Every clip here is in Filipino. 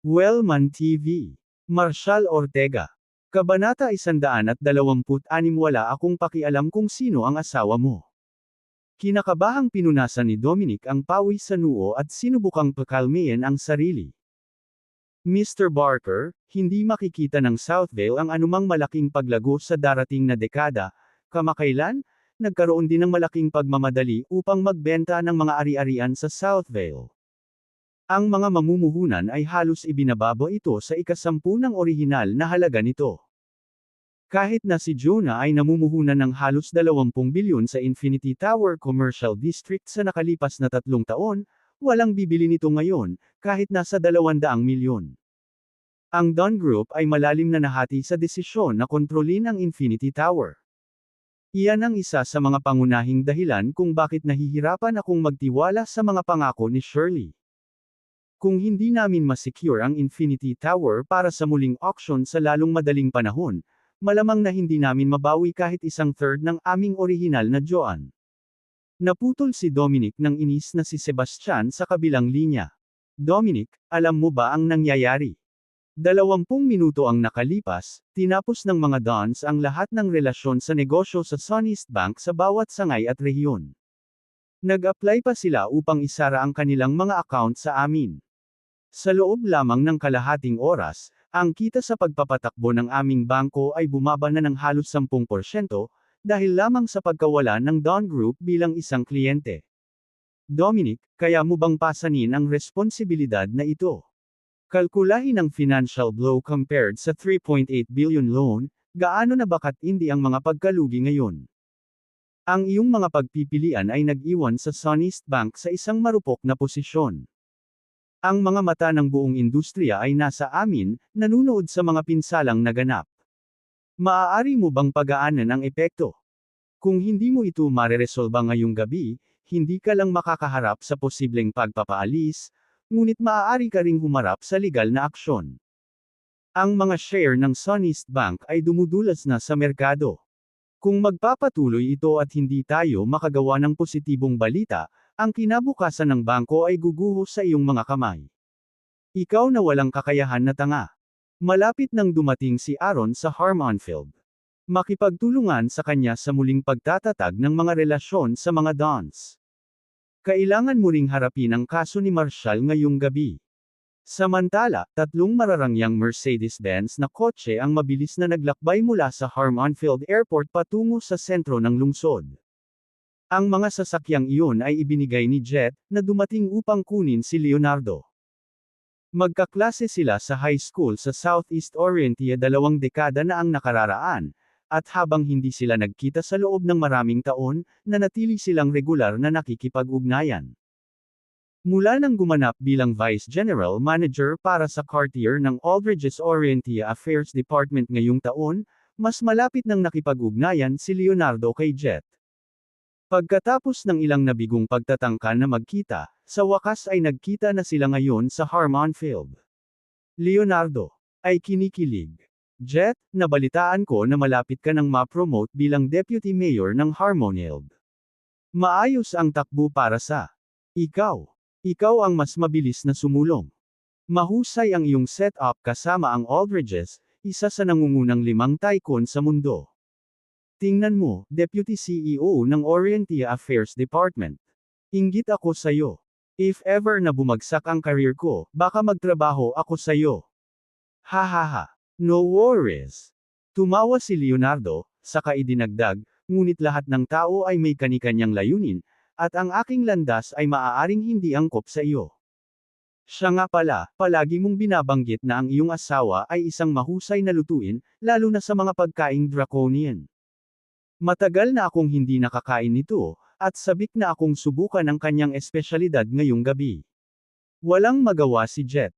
Wellman TV. Marshall Ortega. Kabanata 126. Wala akong pakialam kung sino ang asawa mo. Kinakabahang pinunasan ni Dominic ang pawis sa noo at sinubukang pakalmayan ang sarili. Mr. Barker, hindi makikita ng Southvale ang anumang malaking paglago sa darating na dekada. Kamakailan, nagkaroon din ng malaking pagmamadali upang magbenta ng mga ari-arian sa Southvale. Ang mga mamumuhunan ay halos ibinababa ito sa ika-10 ng orihinal na halaga nito. Kahit na si Jonah ay namumuhunan ng halos 20 bilyon sa Infinity Tower Commercial District sa nakalipas na 3 taon, walang bibili nito ngayon, kahit nasa 200 milyon. Ang Dunn Group ay malalim na nahati sa desisyon na kontrolin ang Infinity Tower. Iyan ang isa sa mga pangunahing dahilan kung bakit nahihirapan akong magtiwala sa mga pangako ni Shirley. Kung hindi namin masecure ang Infinity Tower para sa muling auction sa lalong madaling panahon, malamang na hindi namin mabawi kahit 1/3 ng aming orihinal na Joan. Naputol si Dominic nang inis na si Sebastian sa kabilang linya. Dominic, alam mo ba ang nangyayari? 20 minuto ang nakalipas, tinapos ng mga Dons ang lahat ng relasyon sa negosyo sa Suneast Bank sa bawat sangay at rehiyon. Nag-apply pa sila upang isara ang kanilang mga account sa amin. Sa loob lamang ng kalahating oras, ang kita sa pagpapatakbo ng aming bangko ay bumaba na ng halos 10% dahil lamang sa pagkawala ng Dunn Group bilang isang kliyente. Dominic, kaya mo bang pasanin ang responsibilidad na ito? Kalkulahin ang financial blow compared sa 3.8 billion loan, gaano na bakat hindi ang mga pagkalugi ngayon? Ang iyong mga pagpipilian ay nag-iwan sa Suneast Bank sa isang marupok na posisyon. Ang mga mata ng buong industriya ay nasa amin, nanunood sa mga pinsalang naganap. Maaari mo bang pagaanan ang epekto? Kung hindi mo ito mareresolba ngayong gabi, hindi ka lang makakaharap sa posibleng pagpapaalis, ngunit maaari ka ring humarap sa legal na aksyon. Ang mga share ng Suneast Bank ay dumudulas na sa merkado. Kung magpapatuloy ito at hindi tayo makagawa ng positibong balita, ang kinabukasan ng bangko ay guguho sa iyong mga kamay. Ikaw na walang kakayahan na tanga. Malapit nang dumating si Aaron sa Harmonfield. Makipagtulungan sa kanya sa muling pagtatatag ng mga relasyon sa mga Dons. Kailangan mo ring harapin ang kaso ni Marshall ngayong gabi. Samantala, 3 mararangyang Mercedes-Benz na kotse ang mabilis na naglakbay mula sa Harmonfield Airport patungo sa sentro ng lungsod. Ang mga sasakyang iyon ay ibinigay ni Jet, na dumating upang kunin si Leonardo. Magkaklase sila sa high school sa Southeast Orientia 2 dekada na ang nakararaan, at habang hindi sila nagkita sa loob ng maraming taon, nanatili silang regular na nakikipag-ugnayan. Mula nang gumanap bilang Vice General Manager para sa Cartier ng Aldridge's Orientia Affairs Department ngayong taon, mas malapit nang nakipag-ugnayan si Leonardo kay Jet. Pagkatapos ng ilang nabigong pagtatangka na magkita, sa wakas ay nagkita na sila ngayon sa Harmonfield. Leonardo ay kinikilig. Jet, nabalitaan ko na malapit ka nang ma-promote bilang Deputy Mayor ng Harmonfield. Maayos ang takbo para sa ikaw. Ikaw ang mas mabilis na sumulong. Mahusay ang iyong setup kasama ang Aldridges, isa sa nangungunang 5 tycoon sa mundo. Tingnan mo, Deputy CEO ng Orientia Affairs Department. Inggit ako sayo. If ever na bumagsak ang career ko, baka magtrabaho ako sayo. Hahaha. No worries. Tumawa si Leonardo, saka idinagdag, ngunit lahat ng tao ay may kani-kanyang layunin, at ang aking landas ay maaaring hindi angkop sa iyo. Siya nga pala, palagi mong binabanggit na ang iyong asawa ay isang mahusay na lutuin, lalo na sa mga pagkaing draconian. Matagal na akong hindi nakakain nito, at sabik na akong subukan ang kanyang espesyalidad ngayong gabi. Walang magawa si Jet.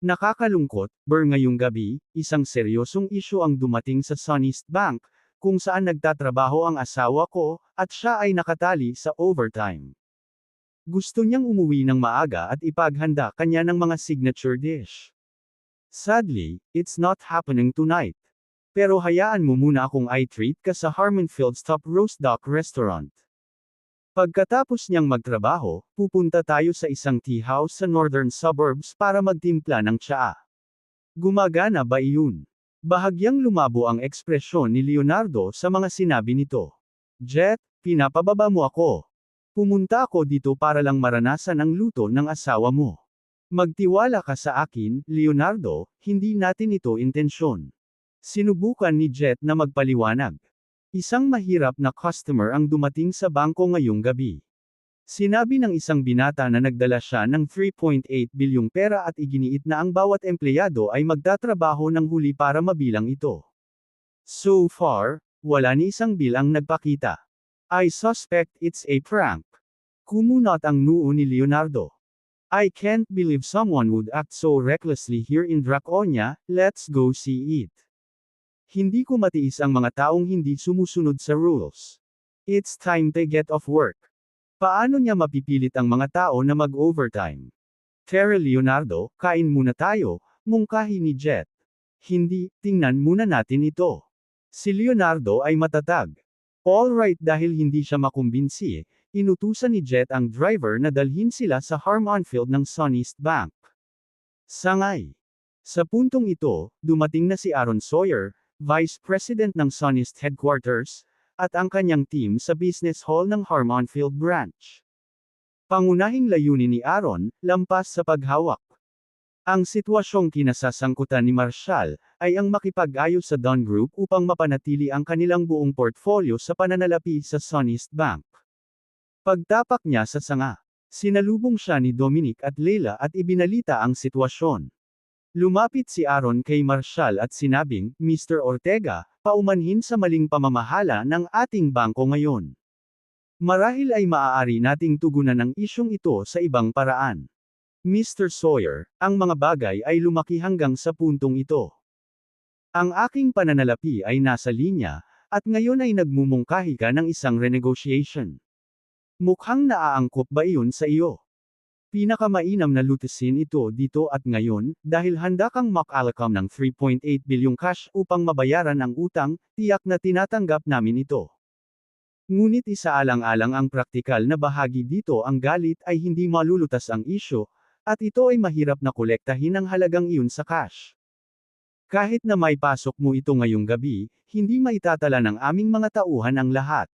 Nakakalungkot, ngayong gabi, isang seryosong isyu ang dumating sa Suneast Bank, kung saan nagtatrabaho ang asawa ko, at siya ay nakatali sa overtime. Gusto niyang umuwi ng maaga at ipaghanda kanya ng mga signature dish. Sadly, it's not happening tonight. Pero hayaan mo muna akong i-treat ka sa Harmonfield's Top Roast Duck Restaurant. Pagkatapos niyang magtrabaho, pupunta tayo sa isang tea house sa northern suburbs para magtimpla ng tsaa. Gumagana ba iyon? Bahagyang lumabo ang ekspresyon ni Leonardo sa mga sinabi nito. Jet, pinapababa mo ako. Pumunta ako dito para lang maranasan ang luto ng asawa mo. Magtiwala ka sa akin, Leonardo, hindi natin ito intensyon. Sinubukan ni Jet na magpaliwanag. Isang mahirap na customer ang dumating sa bangko ngayong gabi. Sinabi ng isang binata na nagdala siya ng 3.8 bilyong pera at iginiit na ang bawat empleyado ay magtatrabaho ng huli para mabilang ito. So far, wala ni isang bill ang nagpakita. I suspect it's a prank. Kumunot ang noo ni Leonardo. I can't believe someone would act so recklessly here in Draconia, let's go see it. Hindi ko matiis ang mga taong hindi sumusunod sa rules. It's time to get off work. Paano niya mapipilit ang mga tao na mag-overtime? Tara Leonardo, kain muna tayo, mungkahi ni Jet. Hindi, tingnan muna natin ito. Si Leonardo ay matatag. Alright, dahil hindi siya makumbinsi, inutusan ni Jet ang driver na dalhin sila sa Harmonfield ng Suneast Bank. Sangay. Sa puntong ito, dumating na si Aaron Sawyer, Vice President ng Suneast Headquarters, at ang kanyang team sa Business Hall ng Harmonfield Branch. Pangunahing layunin ni Aaron, lampas sa paghawak. Ang sitwasyong kinasasangkutan ni Marshall, ay ang makipag-ayos sa Dunn Group upang mapanatili ang kanilang buong portfolio sa pananalapi sa Suneast Bank. Pagtapak niya sa sanga, sinalubong siya ni Dominic at Leila at ibinalita ang sitwasyon. Lumapit si Aaron kay Marshall at sinabing, Mr. Ortega, paumanhin sa maling pamamahala ng ating bangko ngayon. Marahil ay maaari nating tugunan ang isyong ito sa ibang paraan. Mr. Sawyer, ang mga bagay ay lumaki hanggang sa puntong ito. Ang aking pananalapi ay nasa linya, at ngayon ay nagmumungkahi ka ng isang renegotiation. Mukhang naaangkop ba iyon sa iyo? Pinakamainam na lutasin ito dito at ngayon, dahil handa kang makalakam ng 3.8 bilyong cash upang mabayaran ang utang, tiyak na tinatanggap namin ito. Ngunit isaalang-alang ang praktikal na bahagi dito, ang galit ay hindi malulutas ang isyo, at ito ay mahirap na kolektahin ang halagang iyon sa cash. Kahit na may pasok mo ito ngayong gabi, hindi maitatala ng aming mga tauhan ang lahat.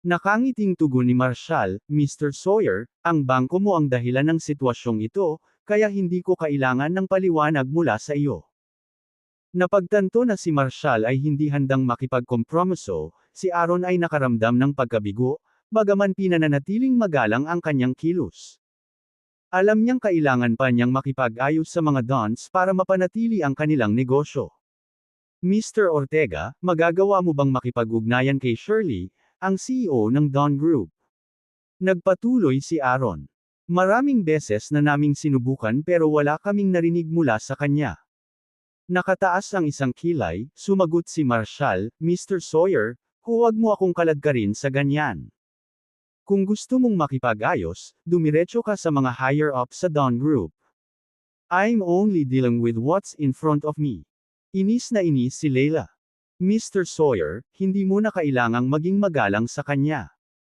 Nakangiting tugon ni Marshall, Mr. Sawyer, ang bangko mo ang dahilan ng sitwasyong ito, kaya hindi ko kailangan ng paliwanag mula sa iyo. Napagtanto na si Marshall ay hindi handang makipagkompromiso, si Aaron ay nakaramdam ng pagkabigo, bagaman pinananatiling magalang ang kanyang kilos. Alam niyang kailangan pa niyang makipag-ayos sa mga dons para mapanatili ang kanilang negosyo. Mr. Ortega, magagawa mo bang makipag-ugnayan kay Shirley, ang CEO ng Dunn Group? Nagpatuloy si Aaron. Maraming beses na naming sinubukan pero wala kaming narinig mula sa kanya. Nakataas ang isang kilay, sumagot si Marshall, Mr. Sawyer, huwag mo akong kaladkarin sa ganyan. Kung gusto mong makipag-ayos, dumiretso ka sa mga higher up sa Dunn Group. I'm only dealing with what's in front of me. Inis na inis si Leila. Mr. Sawyer, hindi mo na kailangang maging magalang sa kanya.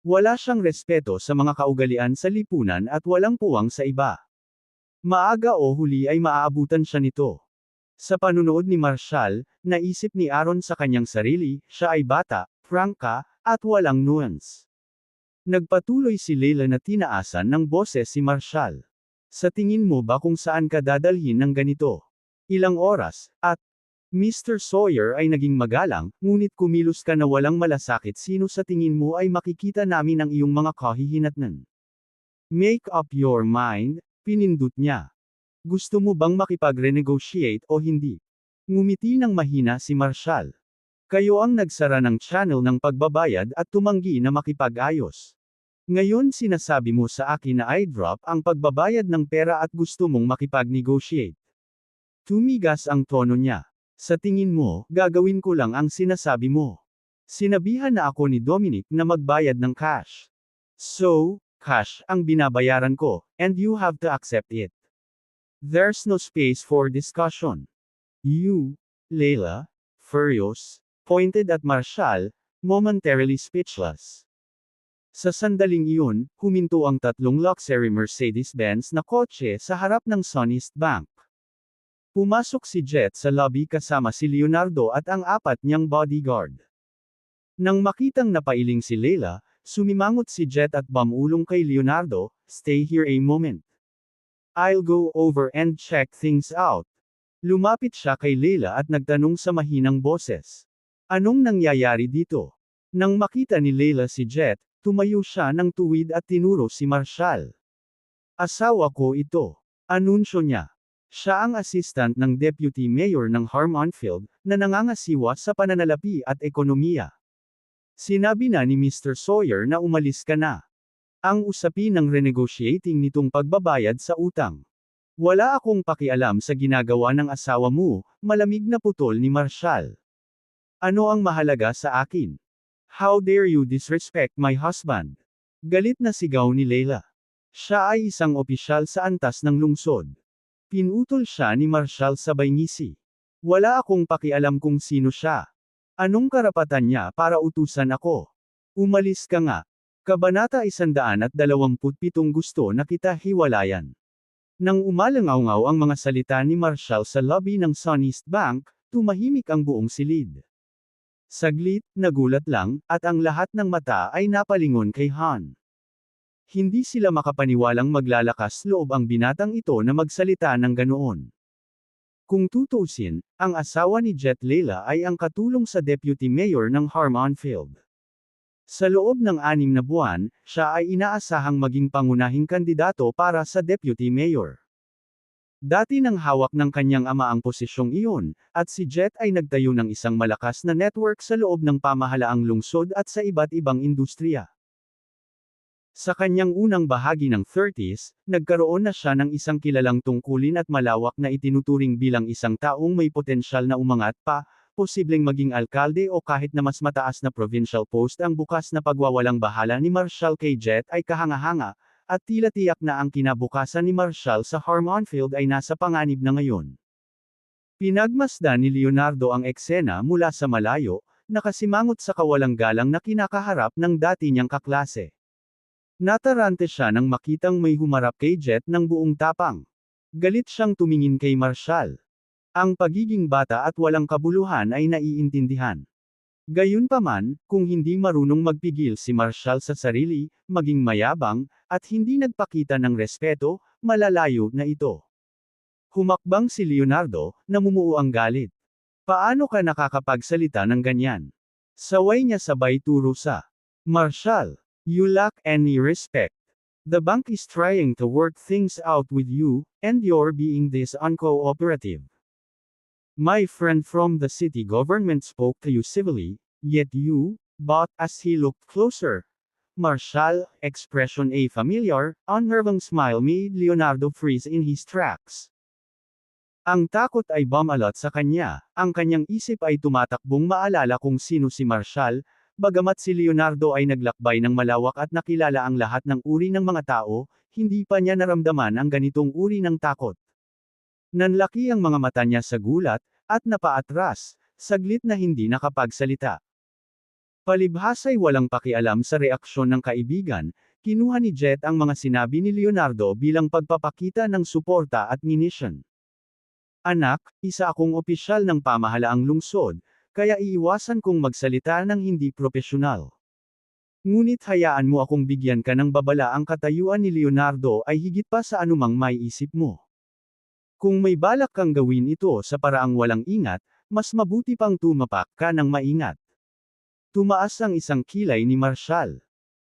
Wala siyang respeto sa mga kaugalian sa lipunan at walang puwang sa iba. Maaga o huli ay maaabutan siya nito. Sa panunood ni Marshall, naisip ni Aaron sa kanyang sarili, siya ay bata, prangka, at walang nuance. Nagpatuloy si Leila na tinaasan ng boses si Marshall. Sa tingin mo ba kung saan ka dadalhin ng ganito? Ilang oras, at Mr. Sawyer ay naging magalang, ngunit kumilos ka na walang malasakit. Sino sa tingin mo ay makikita namin ang iyong mga kahihinatnan? Make up your mind, pinindot niya. Gusto mo bang makipag-renegotiate o hindi? Ngumiti ng mahina si Marshall. Kayo ang nagsara ng channel ng pagbabayad at tumanggi na makipag-ayos. Ngayon sinasabi mo sa akin na i-drop ang pagbabayad ng pera at gusto mong makipag-negotiate. Tumigas ang tono niya. Sa tingin mo, gagawin ko lang ang sinasabi mo. Sinabihan na ako ni Dominic na magbayad ng cash. So, cash ang binabayaran ko, and you have to accept it. There's no space for discussion. You, Leila, furious, pointed at Marshall, momentarily speechless. Sa sandaling iyon, huminto ang tatlong luxury Mercedes-Benz na kotse sa harap ng Suneast Bank. Pumasok si Jet sa lobby kasama si Leonardo at ang apat niyang bodyguard. Nang makitang napailing si Leila, sumimangot si Jet at bumulong kay Leonardo, "Stay here a moment. I'll go over and check things out." Lumapit siya kay Leila at nagtanong sa mahinang boses. "Anong nangyayari dito?" Nang makita ni Leila si Jet, tumayo siya ng tuwid at tinuro si Marshall. "Asawa ko ito." Anunsyo niya. Siya ang assistant ng Deputy Mayor ng Harmonfield, na nangangasiwa sa pananalapi at ekonomiya. Sinabi na ni Mr. Sawyer na umalis ka na. Ang usapin ng renegotiating nitong pagbabayad sa utang. "Wala akong pakialam sa ginagawa ng asawa mo," malamig na putol ni Marshall. "Ano ang mahalaga sa akin? How dare you disrespect my husband?" Galit na sigaw ni Leila. Siya ay isang opisyal sa antas ng lungsod. Pinutol siya ni Marshall sabay ngisi. "Wala akong pakialam kung sino siya. Anong karapatan niya para utusan ako? Umalis ka nga." Kabanata 127. Gusto na kita hiwalayan. Nang umalangaw-ngaw ang mga salita ni Marshall sa lobby ng Suneast Bank, tumahimik ang buong silid. Saglit, nagulat lang, at ang lahat ng mata ay napalingon kay Han. Hindi sila makapaniwalang maglalakas loob ang binatang ito na magsalita ng ganoon. Kung tutuusin, ang asawa ni Jet Leila ay ang katulong sa Deputy Mayor ng Harmonfield. Sa loob ng 6 na buwan, siya ay inaasahang maging pangunahing kandidato para sa Deputy Mayor. Dati nang hawak ng kanyang ama ang posisyong iyon, at si Jet ay nagtayo ng isang malakas na network sa loob ng pamahalaang lungsod at sa iba't ibang industriya. Sa kanyang unang bahagi ng 30s, nagkaroon na siya ng isang kilalang tungkulin at malawak na itinuturing bilang isang taong may potensyal na umangat pa, posibleng maging alkalde o kahit na mas mataas na provincial post. Ang bukas na pagwawalang bahala ni Marshall kay Jet ay kahanga-hanga, at tila tiyak na ang kinabukasan ni Marshall sa Harmonfield ay nasa panganib na ngayon. Pinagmasdan ni Leonardo ang eksena mula sa malayo, nakasimangot sa kawalang galang na kinakaharap ng dati niyang kaklase. Natarante siya nang makitang may humarap kay Jet ng buong tapang. Galit siyang tumingin kay Marshall. Ang pagiging bata at walang kabuluhan ay naiintindihan. Gayunpaman, kung hindi marunong magpigil si Marshall sa sarili, maging mayabang, at hindi nagpakita ng respeto, malalayo na ito. Humakbang si Leonardo, namumuo ang galit. "Paano ka nakakapagsalita ng ganyan?" Saway niya sabay turo sa Marshall. "You lack any respect. The bank is trying to work things out with you, and you're being this uncooperative. My friend from the city government spoke to you civilly, yet you," but as he looked closer, Marshall, expression a familiar, unnerving smile made Leonardo freeze in his tracks. Ang takot ay bumalot sa kanya, ang kanyang isip ay tumatakbong maalala kung sino si Marshall. Bagamat si Leonardo ay naglakbay ng malawak at nakilala ang lahat ng uri ng mga tao, hindi pa niya naramdaman ang ganitong uri ng takot. Nanlaki ang mga mata niya sa gulat, at napaatras, saglit na hindi nakapagsalita. Palibhasa'y walang pakialam sa reaksyon ng kaibigan, kinuha ni Jet ang mga sinabi ni Leonardo bilang pagpapakita ng suporta at nginisyon. "Anak, isa akong opisyal ng pamahalaang lungsod, kaya iiwasan kong magsalita ng hindi propesyonal. Ngunit hayaan mo akong bigyan ka ng babala." Ang katayuan ni Leonardo ay higit pa sa anumang maiisip mo. Kung may balak kang gawin ito sa paraang walang ingat, mas mabuti pang tumapak ka ng maingat. Tumaas ang isang kilay ni Marshall.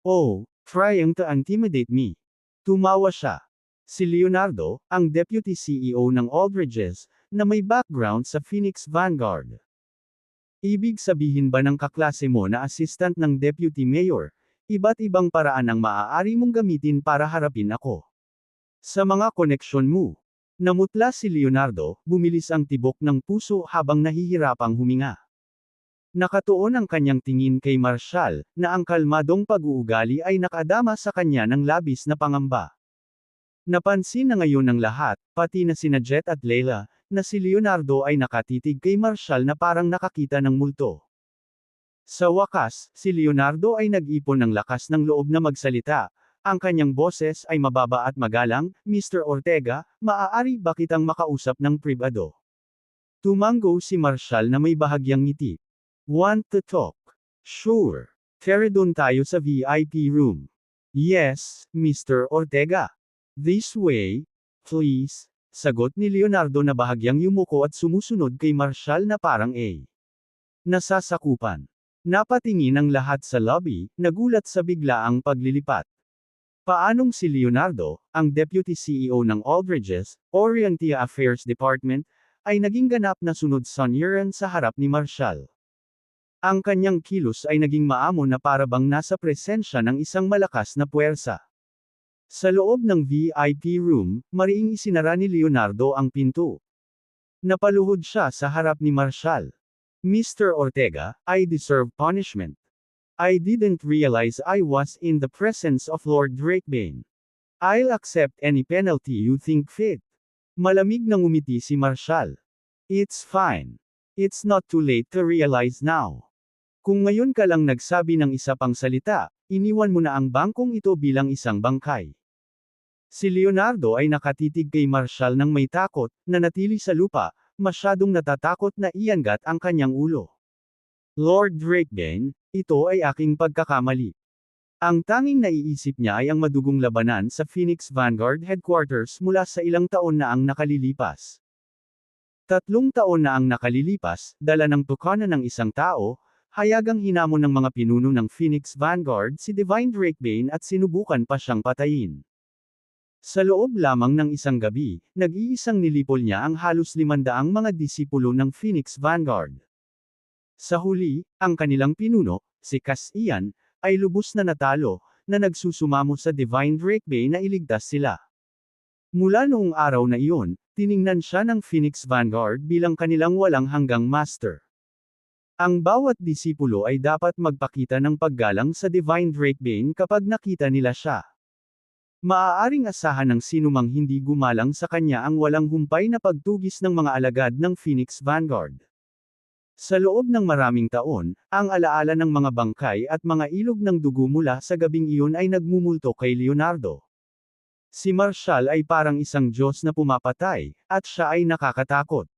"Oh, trying to intimidate me." Tumawa siya. Si Leonardo, ang deputy CEO ng Aldridge's, na may background sa Phoenix Vanguard. "Ibig sabihin ba ng kaklase mo na assistant ng deputy mayor, iba't ibang paraan ang maaari mong gamitin para harapin ako? Sa mga koneksyon mo." Namutla si Leonardo, bumilis ang tibok ng puso habang nahihirapang huminga. Nakatuon ang kanyang tingin kay Marshall, na ang kalmadong pag-uugali ay nakadama sa kanya ng labis na pangamba. Napansin na ngayon ng lahat, pati na sina Jet at Leila, na si Leonardo ay nakatitig kay Marshall na parang nakakita ng multo. Sa wakas, si Leonardo ay nag-ipon ng lakas ng loob na magsalita, ang kanyang boses ay mababa at magalang, Mr. Ortega, maaari ba kitang makausap ng pribado? Tumango si Marshall na may bahagyang ngiti. Want to talk? Sure. Tara doon tayo sa VIP room. Yes, Mr. Ortega. This way, please, sagot ni Leonardo na bahagyang yumuko at sumusunod kay Marshall na parang nasasakupan. Napatingin ang lahat sa lobby, nagulat sa biglaang paglilipat. Paanong si Leonardo, ang Deputy CEO ng Aldridge's, Orientia Affairs Department, ay naging ganap na sunod sonyeran sa harap ni Marshall. Ang kanyang kilos ay naging maamon na parabang nasa presensya ng isang malakas na puwersa. Sa loob ng VIP room, mariing isinara ni Leonardo ang pinto. Napaluhod siya sa harap ni Marshall. Mr. Ortega, I deserve punishment. I didn't realize I was in the presence of Lord Drakebane. I'll accept any penalty you think fit. Malamig na ngumiti si Marshall. It's fine. It's not too late to realize now. Kung ngayon ka lang nagsabi ng isa pang salita, iniwan mo na ang bangkong ito bilang isang bangkay. Si Leonardo ay nakatitig kay Marshall nang may takot, nanatili sa lupa, masyadong natatakot na iangat ang kanyang ulo. Lord Drakebane, ito ay aking pagkakamali. Ang tanging naiisip niya ay ang madugong labanan sa Phoenix Vanguard Headquarters mula sa ilang taon na ang nakalilipas. 3 taon na ang nakalilipas, dala ng tukana ng isang tao, hayagang hinamon ng mga pinuno ng Phoenix Vanguard si Divine Drakebane at sinubukan pa siyang patayin. Sa loob lamang ng isang gabi, nag-iisang nilipol niya ang halos 500 mga disipulo ng Phoenix Vanguard. Sa huli, ang kanilang pinuno, si Cassian, ay lubos na natalo, na nagsusumamo sa Divine Drakebane na iligtas sila. Mula noong araw na iyon, tiningnan siya ng Phoenix Vanguard bilang kanilang walang hanggang master. Ang bawat disipulo ay dapat magpakita ng paggalang sa Divine Drakebane kapag nakita nila siya. Maaaring asahan ng sinumang hindi gumalang sa kanya ang walang humpay na pagtugis ng mga alagad ng Phoenix Vanguard. Sa loob ng maraming taon, ang alaala ng mga bangkay at mga ilog ng dugo mula sa gabing iyon ay nagmumulto kay Leonardo. Si Marshall ay parang isang Diyos na pumapatay, at siya ay nakakatakot.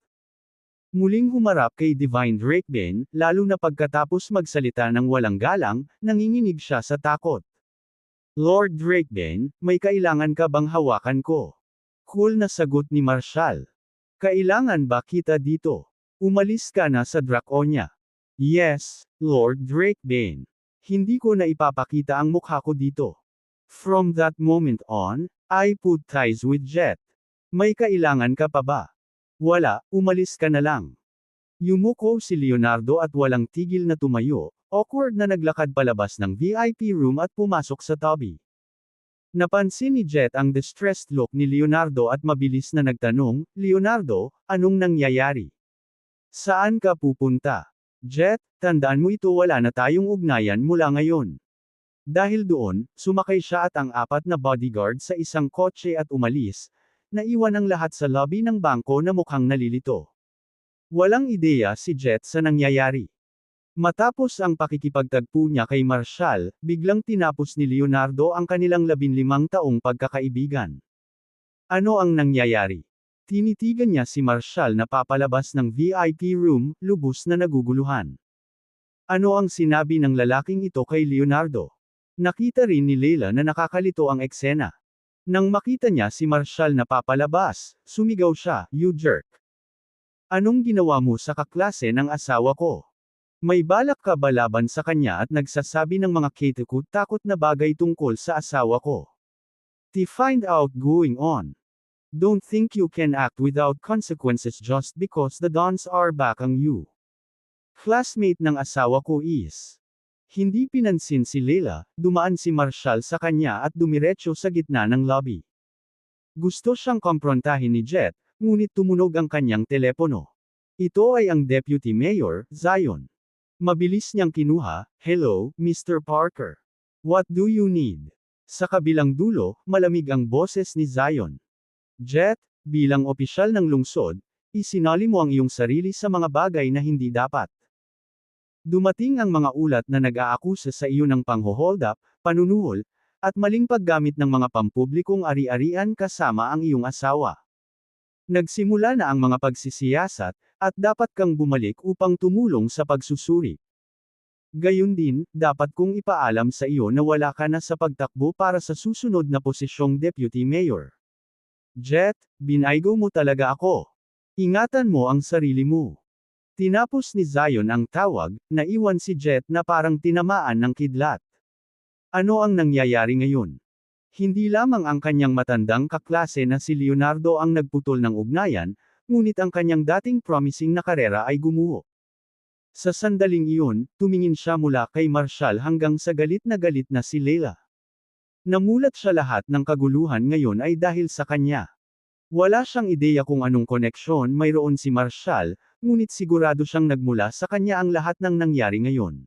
Muling humarap kay Divine Drakebane, lalo na pagkatapos magsalita ng walang galang, nanginginig siya sa takot. Lord Drakebane, may kailangan ka bang hawakan ko? Cool na sagot ni Marshall. Kailangan ba kita dito? Umalis ka na sa Draconia. Yes, Lord Drakebane. Hindi ko na ipapakita ang mukha ko dito. From that moment on, I put ties with Jet. May kailangan ka pa ba? Wala, umalis ka na lang. Yumuko si Leonardo at walang tigil na tumayo, awkward na naglakad palabas ng VIP room at pumasok sa lobby. Napansin ni Jet ang distressed look ni Leonardo at mabilis na nagtanong, Leonardo, anong nangyayari? Saan ka pupunta? Jet, tandaan mo ito, wala na tayong ugnayan mula ngayon. Dahil doon, sumakay siya at ang 4 na bodyguard sa isang kotse at umalis, naiwan ang lahat sa lobby ng bangko na mukhang nalilito. Walang ideya si Jet sa nangyayari. Matapos ang pakikipagtagpo niya kay Marshall, biglang tinapos ni Leonardo ang kanilang 15 taong pagkakaibigan. Ano ang nangyayari? Tinitigan niya si Marshall na papalabas ng VIP room, lubos na naguguluhan. Ano ang sinabi ng lalaking ito kay Leonardo? Nakita rin ni Leila na nakakalito ang eksena. Nang makita niya si Marshall na papalabas, sumigaw siya, "You jerk! Anong ginawa mo sa kaklase ng asawa ko? May balak ka ba laban sa kanya at nagsasabi ng mga katakot-takot na bagay tungkol sa asawa ko? To find out going on. Don't think you can act without consequences just because the dons are back on you." Classmate ng asawa ko is. Hindi pinansin si Leila, dumaan si Marshall sa kanya at dumiretso sa gitna ng lobby. Gusto siyang komprontahin ni Jet, ngunit tumunog ang kanyang telepono. Ito ay ang Deputy Mayor, Zion. Mabilis niyang kinuha, "Hello, Mr. Parker. What do you need?" Sa kabilang dulo, malamig ang boses ni Zion. Jet, bilang opisyal ng lungsod, isinali mo ang iyong sarili sa mga bagay na hindi dapat. Dumating ang mga ulat na nag-aakusa sa iyo ng pangho-hold up, panunuhol, at maling paggamit ng mga pampublikong ari-arian kasama ang iyong asawa. Nagsimula na ang mga pagsisiyasat, at dapat kang bumalik upang tumulong sa pagsusuri. Gayun din, dapat kong ipaalam sa iyo na wala ka na sa pagtakbo para sa susunod na posisyong Deputy Mayor. Jet, binaygo mo talaga ako. Ingatan mo ang sarili mo. Tinapos ni Zion ang tawag, naiwan si Jet na parang tinamaan ng kidlat. Ano ang nangyayari ngayon? Hindi lamang ang kanyang matandang kaklase na si Leonardo ang nagputol ng ugnayan, ngunit ang kanyang dating promising na karera ay gumuho. Sa sandaling iyon, tumingin siya mula kay Marshall hanggang sa galit na si Leila. Namulat siya lahat ng kaguluhan ngayon ay dahil sa kanya. Wala siyang ideya kung anong koneksyon mayroon si Marshall, ngunit sigurado siyang nagmula sa kanya ang lahat ng nangyari ngayon.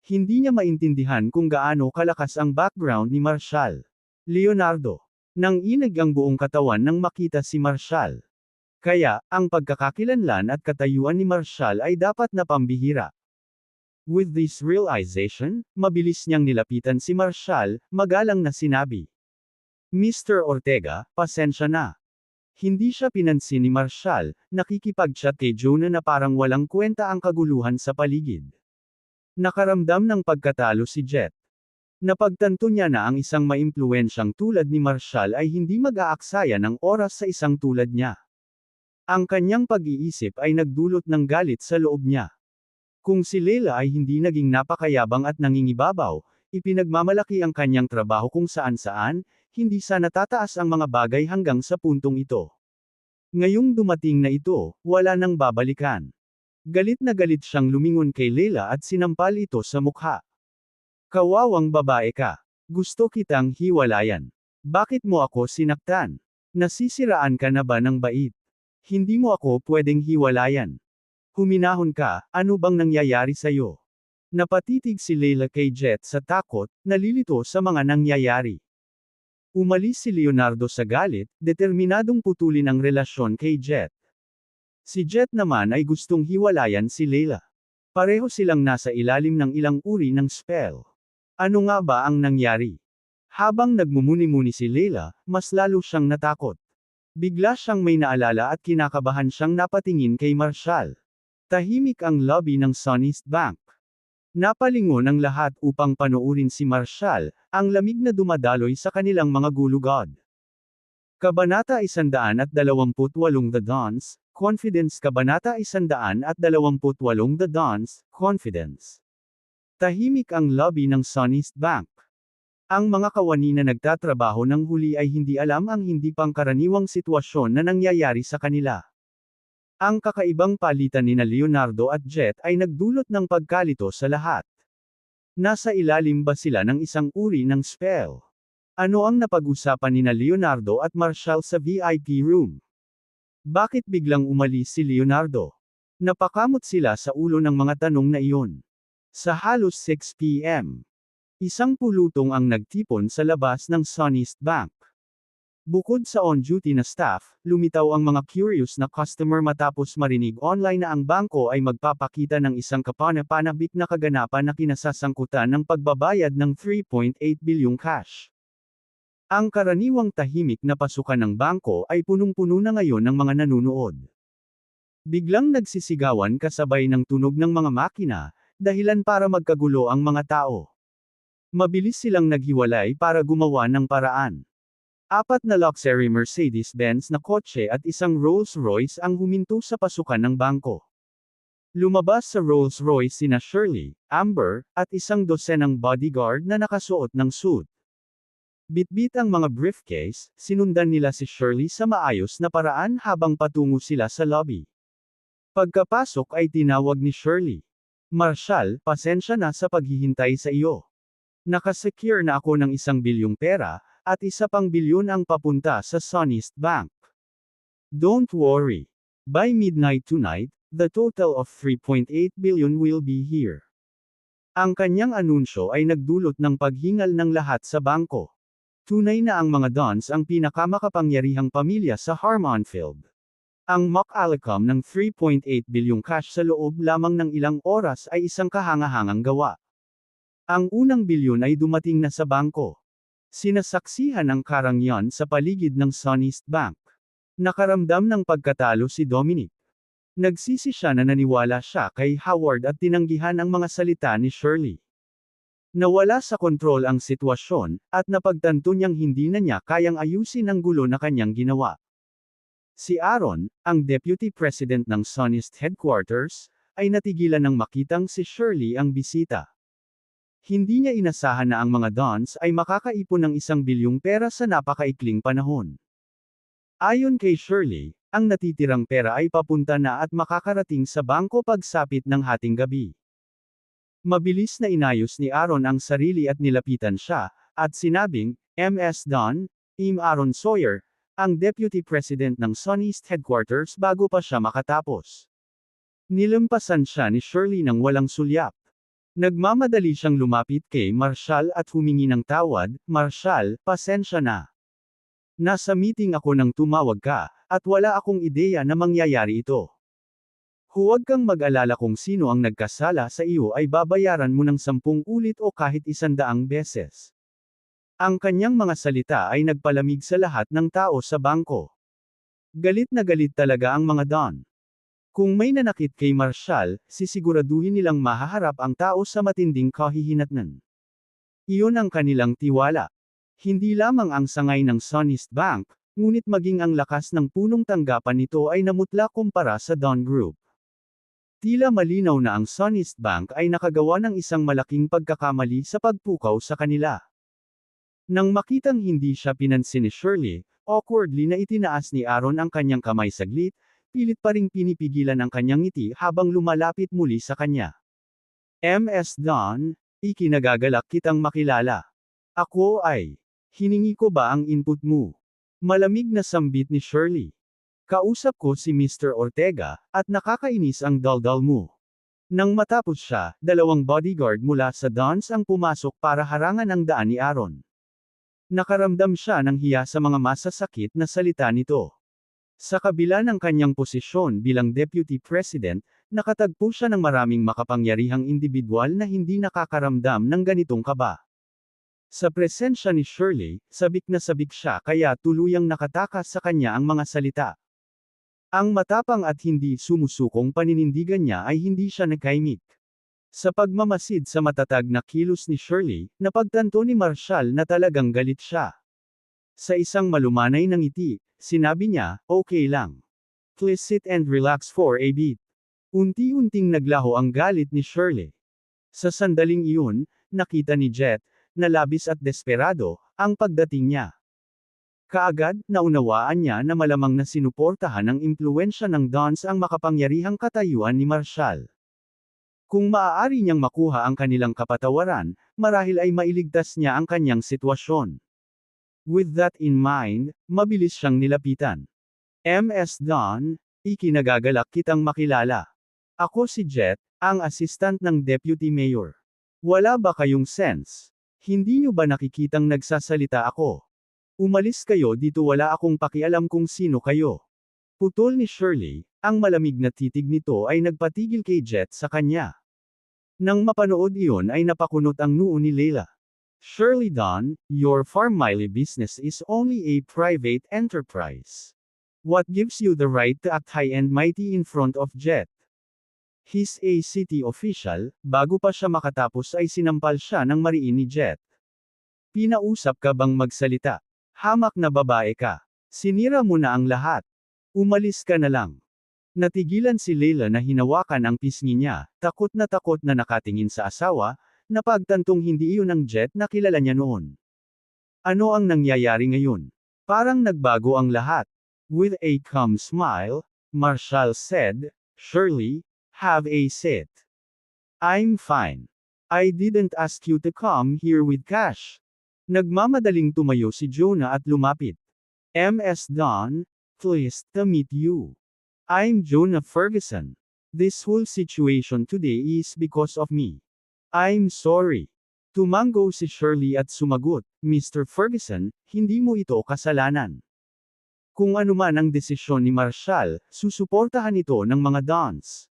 Hindi niya maintindihan kung gaano kalakas ang background ni Marshall. Leonardo. Nanginig ang buong katawan nang makita si Marshall. Kaya, ang pagkakakilanlan at katayuan ni Marshall ay dapat na pambihira. With this realization, mabilis niyang nilapitan si Marshall, magalang na sinabi. Mr. Ortega, pasensya na. Hindi siya pinansin ni Marshall, nakikipag-chat kay Jonah na parang walang kwenta ang kaguluhan sa paligid. Nakaramdam ng pagkatalo si Jet. Napagtanto niya na ang isang maimpluwensyang tulad ni Marshall ay hindi mag-aaksaya ng oras sa isang tulad niya. Ang kanyang pag-iisip ay nagdulot ng galit sa loob niya. Kung si Leila ay hindi naging napakayabang at nangingibabaw, ipinagmamalaki ang kanyang trabaho kung saan-saan, hindi sana tataas ang mga bagay hanggang sa puntong ito. Ngayong dumating na ito, wala nang babalikan. Galit na galit siyang lumingon kay Leila at sinampal ito sa mukha. Kawawang babae ka. Gusto kitang hiwalayan. Bakit mo ako sinaktan? Nasisiraan ka na ba ng bait? Hindi mo ako pwedeng hiwalayan. Huminahon ka, ano bang nangyayari sa'yo? Napatitig si Leila kay Jet sa takot, nalilito sa mga nangyayari. Umalis si Leonardo sa galit, determinadong putulin ang relasyon kay Jet. Si Jet naman ay gustong hiwalayan si Leila. Pareho silang nasa ilalim ng ilang uri ng spell. Ano nga ba ang nangyari? Habang nagmumuni-muni si Leila, mas lalo siyang natakot. Bigla siyang may naalala at kinakabahan siyang napatingin kay Marshall. Tahimik ang lobby ng SunEast Bank. Napalingon ang lahat upang panoorin si Marshall, ang lamig na dumadaloy sa kanilang mga gulugod. Kabanata 128 The Dons, Confidence Kabanata 128 The Dons, Confidence. Tahimik ang lobby ng SunEast Bank. Ang mga kawani na nagtatrabaho ng huli ay hindi alam ang hindi pangkaraniwang sitwasyon na nangyayari sa kanila. Ang kakaibang palitan nina Leonardo at Jet ay nagdulot ng pagkalito sa lahat. Nasa ilalim ba sila ng isang uri ng spell? Ano ang napag-usapan nina Leonardo at Marshall sa VIP room? Bakit biglang umalis si Leonardo? Napakamot sila sa ulo ng mga tanong na iyon. Sa halos 6 p.m. Isang pulutong ang nagtipon sa labas ng SunEast Bank. Bukod sa on-duty na staff, lumitaw ang mga curious na customer matapos marinig online na ang bangko ay magpapakita ng isang kapanapanabik na kaganapan na kinasasangkutan ng pagbabayad ng 3.8 bilyong cash. Ang karaniwang tahimik na pasukan ng bangko ay punong-puno na ngayon ng mga nanunood. Biglang nagsisigawan kasabay ng tunog ng mga makina, dahilan para magkagulo ang mga tao. Mabilis silang naghiwalay para gumawa ng paraan. 4 na luxury Mercedes-Benz na kotse at isang Rolls-Royce ang huminto sa pasukan ng bangko. Lumabas sa Rolls-Royce sina Shirley, Amber, at isang dosenang bodyguard na nakasuot ng suit. Bitbit ang mga briefcase, sinundan nila si Shirley sa maayos na paraan habang patungo sila sa lobby. Pagkapasok ay tinawag ni Shirley. Marshall, pasensya na sa paghihintay sa iyo. Nakasecure na ako ng 1 bilyong pera, at 1 pang bilyon ang papunta sa SunEast Bank. Don't worry. By midnight tonight, the total of 3.8 billion will be here. Ang kanyang anunsyo ay nagdulot ng paghingal ng lahat sa bangko. Tunay na ang mga Dons ang pinakamakapangyarihang pamilya sa Harmonfield. Ang mock-alacom ng 3.8 bilyong cash sa loob lamang ng ilang oras ay isang kahangahangang gawa. Ang unang bilyon ay dumating na sa bangko. Sinasaksihan ang karangyaan sa paligid ng SunEast Bank. Nakaramdam ng pagkatalo si Dominic. Nagsisi siya na naniwala siya kay Howard at tinanggihan ang mga salita ni Shirley. Nawala sa kontrol ang sitwasyon, at napagtanto niyang hindi na niya kayang ayusin ang gulo na kanyang ginawa. Si Aaron, ang Deputy President ng SunEast Headquarters, ay natigilan nang makitang si Shirley ang bisita. Hindi niya inasahan na ang mga Dons ay makakaipon ng 1 bilyong pera sa napakaikling panahon. Ayon kay Shirley, ang natitirang pera ay papunta na at makakarating sa bangko pagsapit ng hating gabi. Mabilis na inayos ni Aaron ang sarili at nilapitan siya, at sinabing, Ms. Don, Aaron Sawyer, ang Deputy President ng SunEast Headquarters bago pa siya makatapos. Nilampasan siya ni Shirley nang walang sulyap. Nagmamadali siyang lumapit kay Marshall at humingi ng tawad, Marshall, pasensya na. Nasa meeting ako nang tumawag ka, at wala akong ideya na mangyayari ito. Huwag kang mag-alala kung sino ang nagkasala sa iyo ay babayaran mo ng 10 ulit o kahit 100 beses. Ang kanyang mga salita ay nagpalamig sa lahat ng tao sa bangko. Galit na galit talaga ang mga Don. Kung may nanakit kay Marshall, sisiguraduhin nilang mahaharap ang tao sa matinding kahihinatnan. Iyon ang kanilang tiwala. Hindi lamang ang sangay ng SunEast Bank, ngunit maging ang lakas ng punong tanggapan nito ay namutla kumpara sa Don Group. Tila malinaw na ang SunEast Bank ay nakagawa ng isang malaking pagkakamali sa pagpukaw sa kanila. Nang makitang hindi siya pinansin ni Shirley, awkwardly na itinaas ni Aaron ang kanyang kamay saglit, pilit pa ring pinipigilan ang kanyang ngiti habang lumalapit muli sa kanya. Ms. Don, ikinagagalak kitang makilala. Ako ay, hiningi ko ba ang input mo? Malamig na sambit ni Shirley. Kausap ko si Mr. Ortega, at nakakainis ang daldal mo. Nang matapos siya, 2 bodyguard mula sa Dons ang pumasok para harangan ang daan ni Aaron. Nakaramdam siya ng hiya sa mga masasakit na salita nito. Sa kabila ng kanyang posisyon bilang Deputy President, nakatagpo siya ng maraming makapangyarihang indibidwal na hindi nakakaramdam ng ganitong kaba. Sa presensya ni Shirley, sabik na sabik siya kaya tuluyang nakatakas sa kanya ang mga salita. Ang matapang at hindi sumusukong paninindigan niya ay hindi siya nagkaimik. Sa pagmamasid sa matatag na kilos ni Shirley, napagtanto ni Marshall na talagang galit siya. Sa isang malumanay na ngiti, sinabi niya, okay lang. Please sit and relax for a bit. Unti-unting naglaho ang galit ni Shirley. Sa sandaling iyon, nakita ni Jet, na labis at desperado, ang pagdating niya. Kaagad, naunawaan niya na malamang na sinuportahan ng impluwensya ng Dons ang makapangyarihang katayuan ni Marshall. Kung maaari niyang makuha ang kanilang kapatawaran, marahil ay mailigtas niya ang kanyang sitwasyon. With that in mind, mabilis siyang nilapitan. Ms. Don, ikinagagalak kitang makilala. Ako si Jet, ang assistant ng Deputy Mayor. Wala ba kayong sense? Hindi niyo ba nakikitang nagsasalita ako? Umalis kayo dito, wala akong pakialam kung sino kayo. Putol ni Shirley, ang malamig na titig nito ay nagpatigil kay Jet sa kanya. Nang mapanood iyon ay napakunot ang noo ni Leila. Shirley Don, your family business is only a private enterprise. What gives you the right to act high and mighty in front of Jet? He's a city official, bago pa siya makatapos ay sinampal siya ng mariin ni Jet. Pinausap ka bang magsalita? Hamak na babae ka. Sinira mo na ang lahat. Umalis ka na lang. Natigilan si Leila na hinawakan ang pisngi niya, takot na nakatingin sa asawa, napagtantong hindi iyon ang Jet na kilala niya noon. Ano ang nangyayari ngayon? Parang nagbago ang lahat. With a calm smile, Marshall said, Shirley, have a seat. I'm fine. I didn't ask you to come here with cash. Nagmamadaling tumayo si Jonah at lumapit. Ms. Don, pleased to meet you. I'm Jonah Ferguson. This whole situation today is because of me. I'm sorry. Tumango si Shirley at sumagot, Mr. Ferguson, hindi mo ito kasalanan. Kung ano man ang desisyon ni Marshall, susuportahan ito ng mga Dons.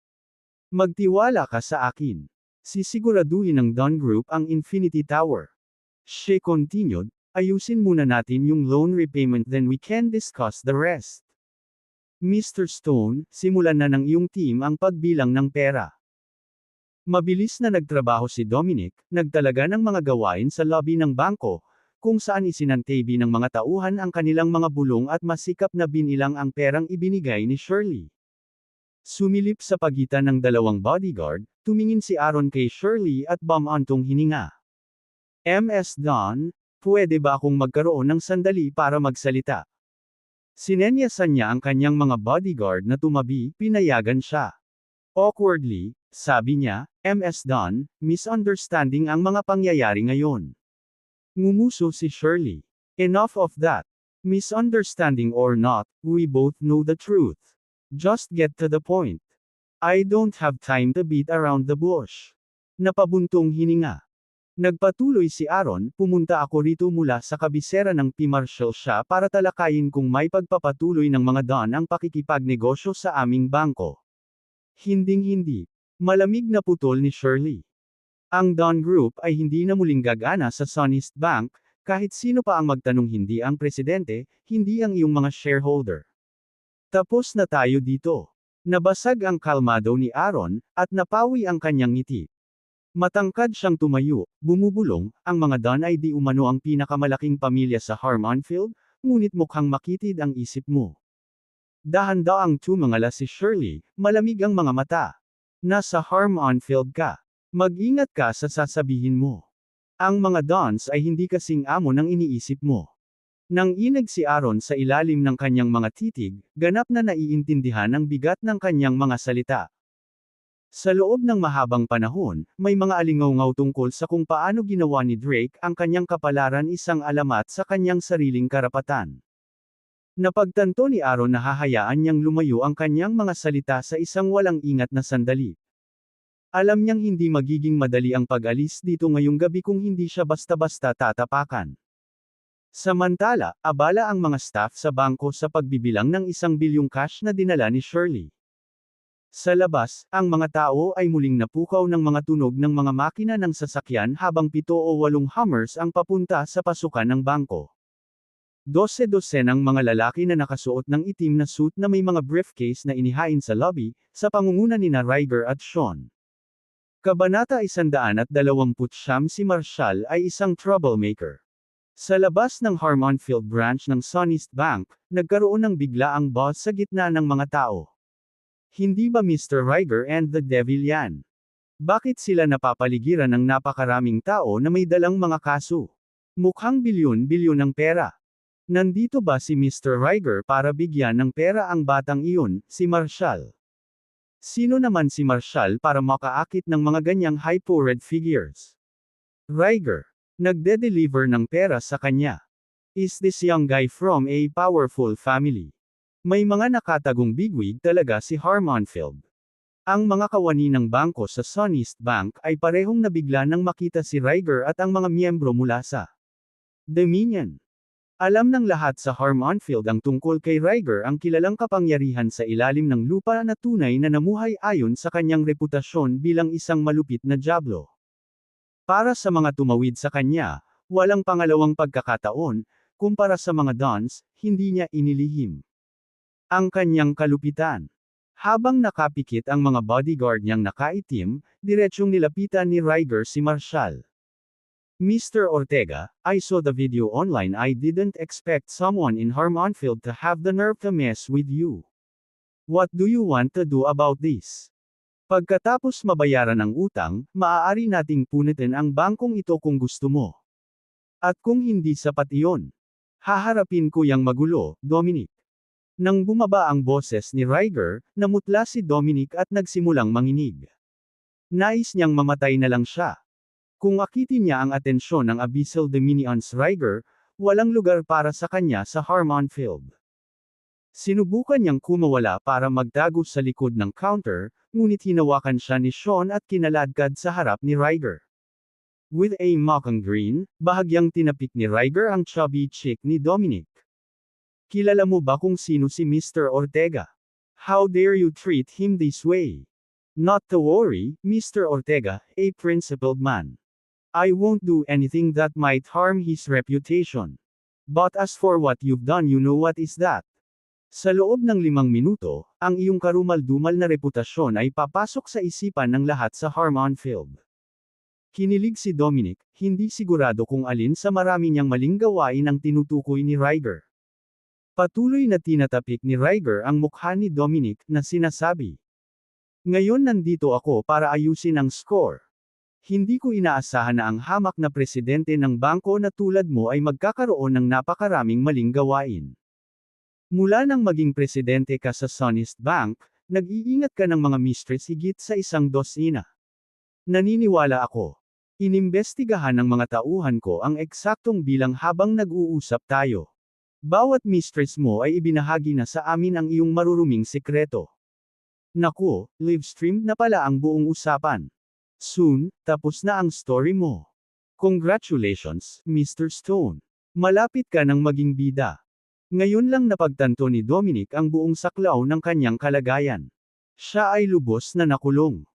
Magtiwala ka sa akin. Sisiguraduhin ng Don Group ang Infinity Tower. She continued, ayusin muna natin yung loan repayment then we can discuss the rest. Mr. Stone, simulan na ng iyong team ang pagbilang ng pera. Mabilis na nagtrabaho si Dominic, nagtalaga ng mga gawain sa lobby ng bangko, kung saan isinantabi ng mga tauhan ang kanilang mga bulong at masikap na binilang ang perang ibinigay ni Shirley. Sumilip sa pagitan ng dalawang bodyguard, tumingin si Aaron kay Shirley at bumantong hininga. Ms. Don, pwede ba akong magkaroon ng sandali para magsalita? Sinenyasan niya ang kanyang mga bodyguard na tumabi, pinayagan siya. Awkwardly, sabi niya, Ms. Don, misunderstanding ang mga pangyayari ngayon. Ngumuso si Shirley. Enough of that. Misunderstanding or not, we both know the truth. Just get to the point. I don't have time to beat around the bush. Napabuntong hininga. Nagpatuloy si Aaron, pumunta ako rito mula sa kabisera ng P-Marshal siya para talakayin kung may pagpapatuloy ng mga Don ang pakikipagnegosyo sa aming bangko. Hinding-hindi. Malamig na putol ni Shirley. Ang Don Group ay hindi na muling gagana sa Sunnyest Bank, kahit sino pa ang magtanong hindi ang presidente, hindi ang iyong mga shareholder. Tapos na tayo dito. Nabasag ang kalmado ni Aaron, at napawi ang kanyang ngiti. Matangkad siyang tumayo, bumubulong, ang mga Don ay di umano ang pinakamalaking pamilya sa Harmonfield, ngunit mukhang makitid ang isip mo. Dahan-daang tumangala si Shirley, malamig ang mga mata. Nasa Harmonfield ka. Mag-ingat ka sa sasabihin mo. Ang mga Dons ay hindi kasing amo ng iniisip mo. Nang inag si Aaron sa ilalim ng kanyang mga titig, ganap na naiintindihan ang bigat ng kanyang mga salita. Sa loob ng mahabang panahon, may mga alingaw-ngaw tungkol sa kung paano ginawa ni Drake ang kanyang kapalaran isang alamat sa kanyang sariling karapatan. Napagtanto ni Aaron na hahayaan niyang lumayo ang kanyang mga salita sa isang walang ingat na sandali. Alam niyang hindi magiging madali ang pag-alis dito ngayong gabi kung hindi siya basta-basta tatapakan. Samantala, abala ang mga staff sa bangko sa pagbibilang ng 1 bilyong cash na dinala ni Shirley. Sa labas, ang mga tao ay muling napukaw ng mga tunog ng mga makina ng sasakyan habang 7 o 8 Hummers ang papunta sa pasukan ng bangko. 12-dosenang mga lalaki na nakasuot ng itim na suit na may mga briefcase na inihain sa lobby, sa pangunguna ni Ryger at Sean. Kabanata 129. Si Marshall ay isang troublemaker. Sa labas ng Harmonfield branch ng Sunnyest Bank, nagkaroon ng biglaang buzz sa gitna ng mga tao. Hindi ba Mr. Ryger and the Devil yan? Bakit sila napapaligiran ng napakaraming tao na may dalang mga kaso? Mukhang bilyon-bilyon ng pera. Nandito ba si Mr. Ryger para bigyan ng pera ang batang iyon, si Marshall? Sino naman si Marshall para makaakit ng mga ganyang hypo-red figures? Ryger. Nagde-deliver ng pera sa kanya. Is this young guy from a powerful family? May mga nakatagong bigwig talaga si Harmonfield. Ang mga kawani ng bangko sa Sunnyest Bank ay parehong nabigla nang makita si Ryger at ang mga miyembro mula sa Dominion. Alam ng lahat sa Harmonfield ang tungkol kay Ryger ang kilalang kapangyarihan sa ilalim ng lupa na tunay na namuhay ayon sa kanyang reputasyon bilang isang malupit na dyablo. Para sa mga tumawid sa kanya, walang pangalawang pagkakataon, kumpara sa mga Dons, hindi niya inilihim ang kanyang kalupitan. Habang nakapikit ang mga bodyguard niyang nakaitim, diretsyong nilapitan ni Ryger si Marshall. Mr. Ortega, I saw the video online. I didn't expect someone in Harmonfield to have the nerve to mess with you. What do you want to do about this? Pagkatapos mabayaran ang utang, maaari nating punitin ang bangkong ito kung gusto mo. At kung hindi sapat iyon, haharapin ko yang magulo, Dominic. Nang bumaba ang boses ni Ryger, namutla si Dominic at nagsimulang manginig. Nais niyang mamatay na lang siya. Kung akitin niya ang atensyon ng Abyssal Dominions Ryger, walang lugar para sa kanya sa Harmonfield. Sinubukan niyang kumawala para magtago sa likod ng counter, ngunit hinawakan siya ni Sean at kinaladkad sa harap ni Ryger. With a mocking grin, bahagyang tinapik ni Ryger ang chubby chick ni Dominic. Kilala mo ba kung sino si Mr. Ortega? How dare you treat him this way? Not to worry, Mr. Ortega, a principled man. I won't do anything that might harm his reputation. But as for what you've done, you know what is that? Sa loob ng 5 minuto, ang iyong karumal-dumal na reputasyon ay papasok sa isipan ng lahat sa Harmon Field. Kinilig si Dominic, hindi sigurado kung alin sa marami niyang maling gawain ang tinutukoy ni Ryger. Patuloy na tinatapik ni Ryger ang mukha ni Dominic, na sinasabi. Ngayon nandito ako para ayusin ang score. Hindi ko inaasahan na ang hamak na presidente ng bangko na tulad mo ay magkakaroon ng napakaraming maling gawain. Mula nang maging presidente ka sa Sonest Bank, nag-iingat ka ng mga mistress higit sa 1 dosina. Naniniwala ako. Inimbestigahan ng mga tauhan ko ang eksaktong bilang habang nag-uusap tayo. Bawat mistress mo ay ibinahagi na sa amin ang iyong maruruming sekreto. Naku, livestream na pala ang buong usapan. Soon, tapos na ang story mo. Congratulations, Mr. Stone. Malapit ka ng maging bida. Ngayon lang napagtanto ni Dominic ang buong saklaw ng kanyang kalagayan. Siya ay lubos na nakulong.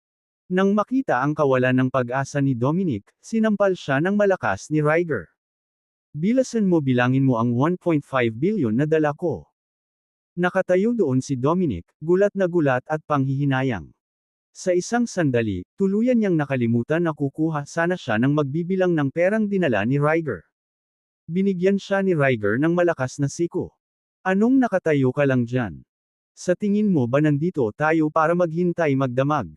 Nang makita ang kawalan ng pag-asa ni Dominic, sinampal siya ng malakas ni Ryger. Bilasan mo, bilangin mo ang 1.5 billion na dala ko. Nakatayo doon si Dominic, gulat na gulat at panghihinayang. Sa isang sandali, tuluyan niyang nakalimutan na kukuha sana siya ng magbibilang ng perang dinala ni Ryger. Binigyan siya ni Ryger ng malakas na siko. Anong nakatayo ka lang dyan? Sa tingin mo ba nandito tayo para maghintay magdamag?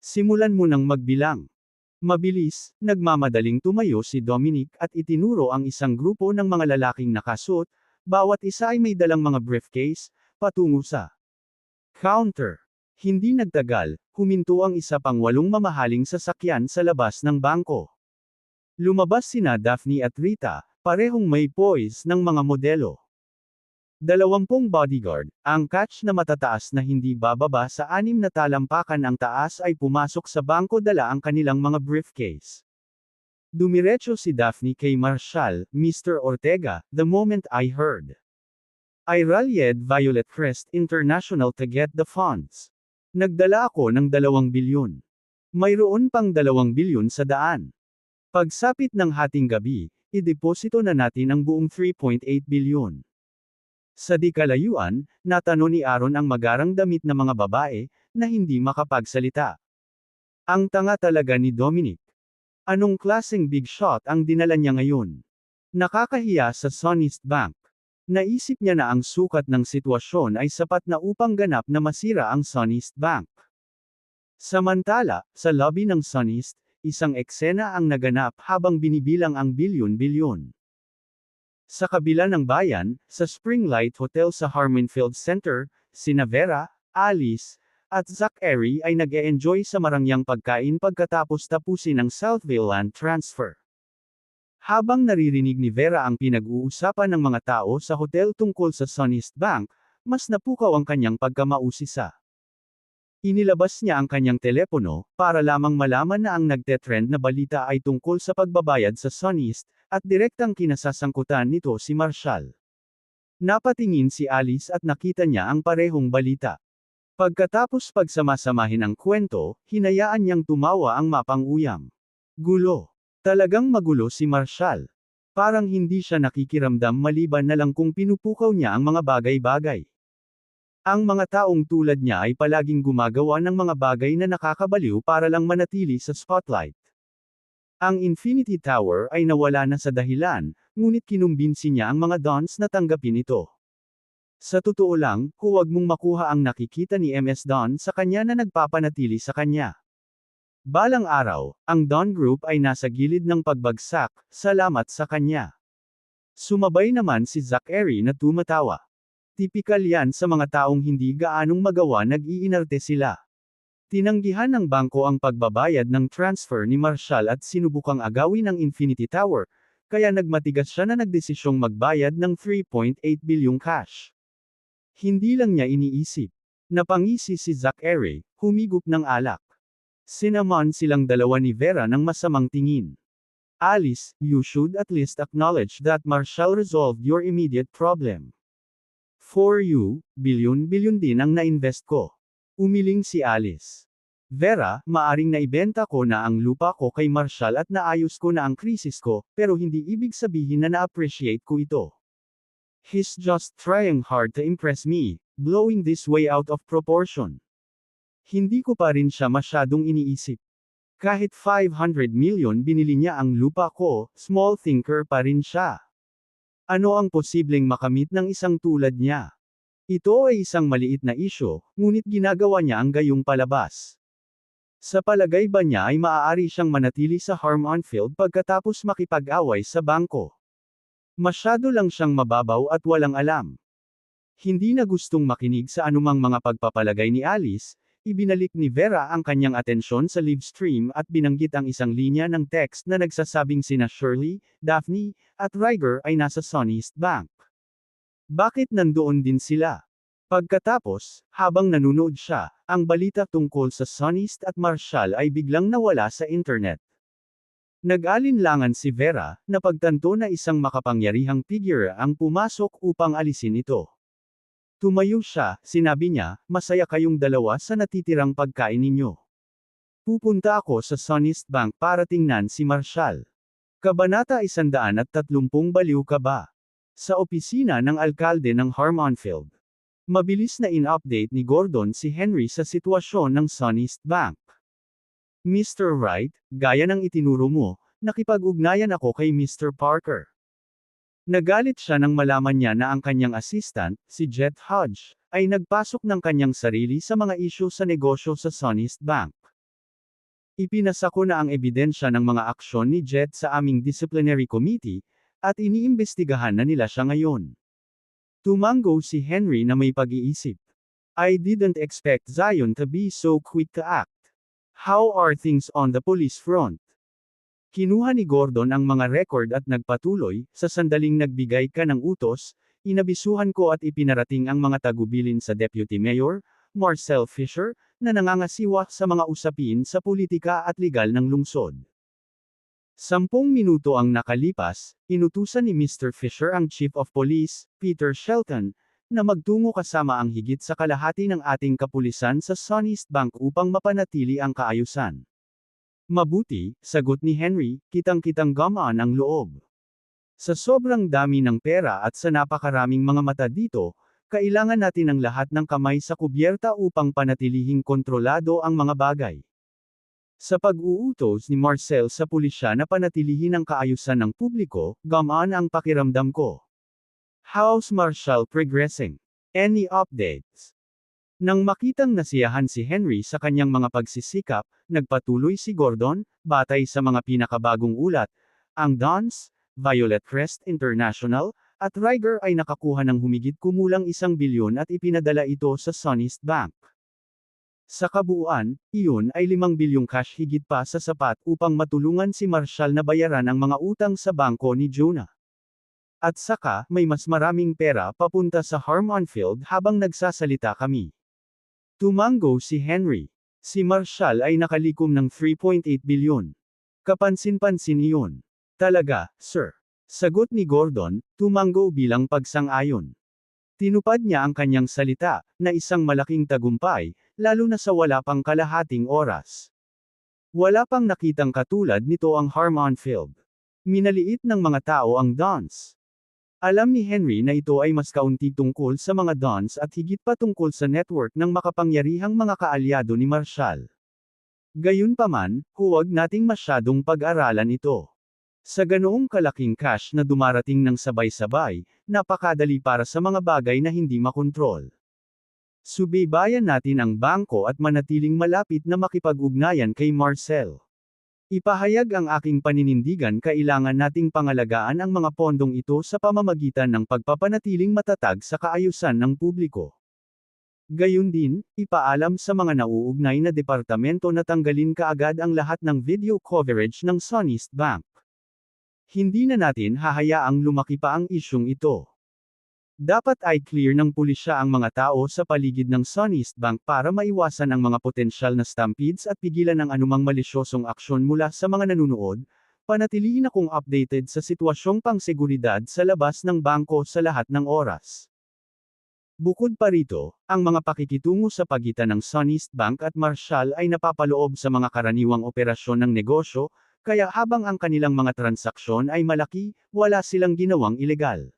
Simulan mo nang magbilang. Mabilis, nagmamadaling tumayo si Dominic at itinuro ang isang grupo ng mga lalaking nakasuot, bawat isa ay may dalang mga briefcase, patungo sa counter. Hindi nagtagal, huminto ang isa pang 8 mamahaling sasakyan sa labas ng bangko. Lumabas sina Daphne at Rita, parehong may poise ng mga modelo. 20 bodyguard, ang catch na matataas na hindi bababa sa 6 na talampakan ang taas ay pumasok sa bangko dala ang kanilang mga briefcase. Dumiretso si Daphne kay Marshall, Mr. Ortega, the moment I heard. I rallied Violet Crest International to get the funds. Nagdala ako ng 2 bilyon. Mayroon pang 2 bilyon sa daan. Pagsapit ng hating gabi, ideposito na natin ang buong 3.8 bilyon. Sa di kalayuan, natanong ni Aaron ang magarang damit na mga babae, na hindi makapagsalita. Ang tanga talaga ni Dominic. Anong klaseng big shot ang dinala niya ngayon? Nakakahiya sa Sonest Bank. Naisip niya na ang sukat ng sitwasyon ay sapat na upang ganap na masira ang Sonest Bank. Samantala, sa lobby ng Sonest, isang eksena ang naganap habang binibilang ang bilyon-bilyon. Sa kabila ng bayan, sa Springlight Hotel sa Harmonfield Center, sina Vera, Alice, at Zachary ay nag-e-enjoy sa marangyang pagkain pagkatapos tapusin ang Southville land transfer. Habang naririnig ni Vera ang pinag-uusapan ng mga tao sa hotel tungkol sa Sonest Bank, mas napukaw ang kanyang pagkamausisa. Inilabas niya ang kanyang telepono, para lamang malaman na ang nagte-trend na balita ay tungkol sa pagbabayad sa Sonest, at direktang kinasasangkutan nito si Marshall. Napatingin si Alice at nakita niya ang parehong balita. Pagkatapos pagsamasamahin ang kwento, hinayaan niyang tumawa ang mapang-uyam. Gulo. Talagang magulo si Marshall. Parang hindi siya nakikiramdam maliban na lang kung pinupukaw niya ang mga bagay-bagay. Ang mga taong tulad niya ay palaging gumagawa ng mga bagay na nakakabaliw para lang manatili sa spotlight. Ang Infinity Tower ay nawala na sa dahilan, ngunit kinumbinsi niya ang mga dons na tanggapin ito. Sa totoo lang, huwag mong makuha ang nakikita ni MS Don sa kanya na nagpapanatili sa kanya. Balang araw, ang Don Group ay nasa gilid ng pagbagsak, salamat sa kanya. Sumabay naman si Zachary na tumatawa. Tipikal yan sa mga taong hindi gaanong magawa, nag-iinarte sila. Tinanggihan ng bangko ang pagbabayad ng transfer ni Marshall at sinubukang agawin ng Infinity Tower, kaya nagmatigas siya na nagdesisyong magbayad ng 3.8 bilyong cash. Hindi lang niya iniisip. Napangisi si Zachary, humigop ng alak. Sinamon silang dalawa ni Vera ng masamang tingin. Alice, you should at least acknowledge that Marshall resolved your immediate problem. For you, bilyon-bilyon din ang na-invest ko. Umiling si Alice. Vera, maaring naibenta ko na ang lupa ko kay Marshall at naayos ko na ang krisis ko, pero hindi ibig sabihin na na-appreciate ko ito. He's just trying hard to impress me, blowing this way out of proportion. Hindi ko pa rin siya masyadong iniisip. Kahit 500 million binili niya ang lupa ko, small thinker pa rin siya. Ano ang posibleng makamit ng isang tulad niya? Ito ay isang maliit na isyo, ngunit ginagawa niya ang gayong palabas. Sa palagay ba niya ay maaari siyang manatili sa Harmon-Field pagkatapos makipag-away sa bangko? Masyado lang siyang mababaw at walang alam. Hindi na gustong makinig sa anumang mga pagpapalagay ni Alice, ibinalik ni Vera ang kanyang atensyon sa live stream at binanggit ang isang linya ng text na nagsasabing sina Shirley, Daphne, at Ryger ay nasa Sonest Bank. Bakit nandoon din sila? Pagkatapos, habang nanonood siya, ang balita tungkol sa Sonest at Marshall ay biglang nawala sa internet. Nag-alinlangan si Vera, na pagtanto na isang makapangyarihang figure ang pumasok upang alisin ito. Tumayo siya, sinabi niya, masaya kayong dalawa sa natitirang pagkain ninyo. Pupunta ako sa Sonest Bank para tingnan si Marshall. Kabanata 130 Baliw ka ba? Sa opisina ng alkalde ng Harmon-Field. Mabilis na in-update ni Gordon si Henry sa sitwasyon ng Sonest Bank. Mr. Wright, gaya ng itinuro mo, nakipag-ugnayan ako kay Mr. Parker. Nagalit siya nang malaman niya na ang kanyang assistant, si Jet Hodge, ay nagpasok ng kanyang sarili sa mga isyu sa negosyo sa Sonest Bank. Ipinasa ko na ang ebidensya ng mga aksyon ni Jet sa aming disciplinary committee, at iniimbestigahan na nila siya ngayon. Tumango si Henry na may pag-iisip. I didn't expect Zion to be so quick to act. How are things on the police front? Kinuha ni Gordon ang mga record at nagpatuloy, sa sandaling nagbigay ka ng utos, inabisuhan ko at ipinarating ang mga tagubilin sa Deputy Mayor, Marcel Fisher, na nangangasiwa sa mga usapin sa politika at legal ng lungsod. 10 minuto ang nakalipas, inutusan ni Mr. Fisher ang Chief of Police, Peter Shelton, na magtungo kasama ang higit sa kalahati ng ating kapulisan sa Sonest Bank upang mapanatili ang kaayusan. Mabuti, sagot ni Henry, kitang-kitang gamaan ang loob. Sa sobrang dami ng pera at sa napakaraming mga mata dito, kailangan natin ang lahat ng kamay sa kubyerta upang panatilihing kontrolado ang mga bagay. Sa pag-uutos ni Marcel sa pulisya na panatilihin ang kaayusan ng publiko, gamaan ang pakiramdam ko. How's Marshall progressing? Any updates? Nang makitang nasiyahan si Henry sa kanyang mga pagsisikap, nagpatuloy si Gordon, batay sa mga pinakabagong ulat, ang Dons, Violet Crest International, at Ryger ay nakakuha ng humigit kumulang 1 bilyon at ipinadala ito sa Sonest Bank. Sa kabuuan, iyon ay 5 bilyong cash higit pa sa sapat upang matulungan si Marshall na bayaran ang mga utang sa bangko ni Jonah. At saka, may mas maraming pera papunta sa Harmon-Field habang nagsasalita kami. Tumango si Henry. Si Marshall ay nakalikom ng 3.8 bilyon. Kapansin-pansin iyon. Talaga, sir. Sagot ni Gordon, tumango bilang pagsang-ayon. Tinupad niya ang kanyang salita, na isang malaking tagumpay, lalo na sa wala pang kalahating oras. Wala pang nakitang katulad nito ang Harmon-Field. Minaliit ng mga tao ang Dons. Alam ni Henry na ito ay mas kaunti tungkol sa mga Dons at higit pa tungkol sa network ng makapangyarihang mga kaalyado ni Marshall. Gayunpaman, huwag nating masyadong pag-aralan ito. Sa ganoong kalaking cash na dumarating ng sabay-sabay, napakadali para sa mga bagay na hindi makontrol. Subaybayan natin ang bangko at manatiling malapit na makipag-ugnayan kay Marcel. Ipahayag ang aking paninindigan, kailangan nating pangalagaan ang mga pondong ito sa pamamagitan ng pagpapanatiling matatag sa kaayusan ng publiko. Gayun din, ipaalam sa mga nauugnay na departamento na tanggalin kaagad ang lahat ng video coverage ng Sonest Bank. Hindi na natin hahayaang lumaki pa ang isyung ito. Dapat ay clear ng pulisya ang mga tao sa paligid ng Sonest Bank para maiwasan ang mga potensyal na stampedes at pigilan ang anumang malisyosong aksyon mula sa mga nanunood. Panatilihin akong updated sa sitwasyong pangseguridad sa labas ng bangko sa lahat ng oras. Bukod pa rito, ang mga pakikitungo sa pagitan ng Sun East Bank at Marshall ay napapaloob sa mga karaniwang operasyon ng negosyo, kaya habang ang kanilang mga transaksyon ay malaki, wala silang ginawang ilegal.